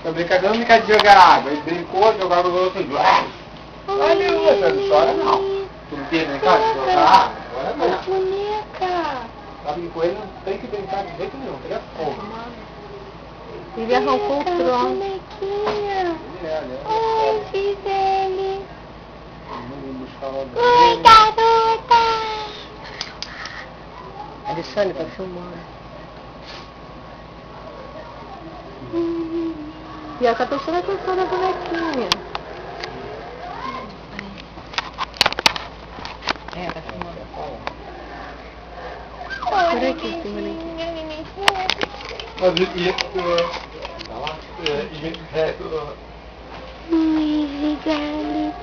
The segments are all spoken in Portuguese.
Tá brincando, não brincar de jogar água. Ele brincou, jogava o outro. Olha, você não chora não. Tu não quer brincar de jogar água? Agora não. Boneca. Tá brincando, ele não tem que brincar de jeito nenhum. Ele é fogo. Ele arrancou o trono. Bonequinha. Oi, Gisele. Oi, garota. Alexandre tá filmando. E ela tá prestando atenção na bonequinha. É, tá filmando. Por aqui, esse bonequinho. Oi, Gisele.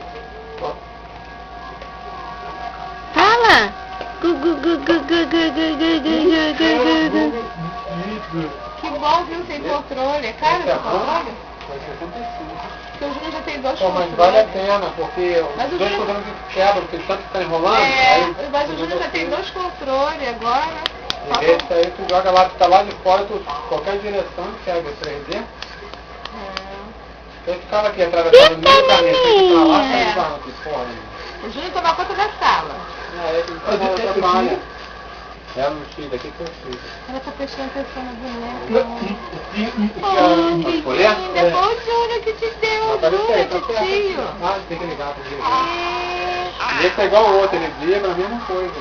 Fala! Gu, gu, gu, gu, gu, gu, gu, gu, gu, gu, gu, gu. Que bom, viu, sem controle. É caro esse controle? Porque o Júnior já tem dois controles. Mas vale a pena, porque os dois controles que quebram, porque tanto que tá enrolando. Mas o Júnior já tem dois controles agora. E esse aí tu joga lá, tá lá de fora, qualquer direção serve o 3D. Tem que ficar aqui atravessando no meio do caminho, tem que ir pra lá, sai lá aqui fora. O Júnior toma conta da sala. É, tem que fazer essa malha. É no X, aqui que eu fiz. Ela tá prestando atenção na boneca. Foi essa? Foi o Júnior que te deu, o Júnior, tio. Ah, tem que ligar pra ele. Esse é igual o outro, ele liga pra mesma coisa.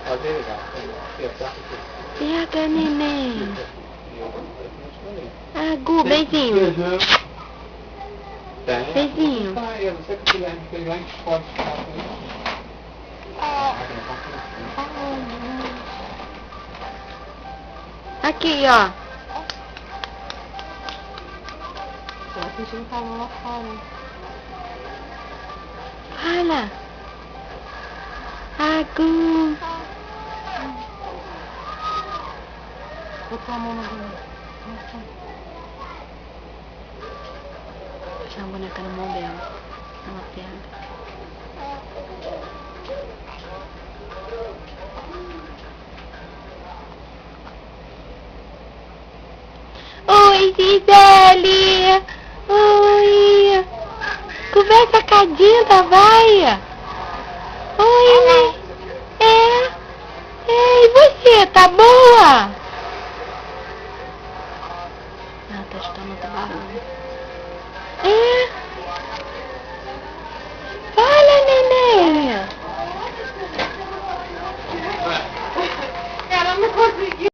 Pode ligar. Pega, neném. Ah, Gu, beijinho. Beijinho. Eu não sei que o Guilherme fez lá em Escola. Aqui, ó. Tô sentindo calor lá fora. Fala. Agu. Botou a mão na boneca. Deixa a boneca na mão dela. Ela pega. Oi, Gisele! Oi! Conversa com a Dinda, vai! Oi, né? E você, tá boa? Ela tá escutando outro barulho.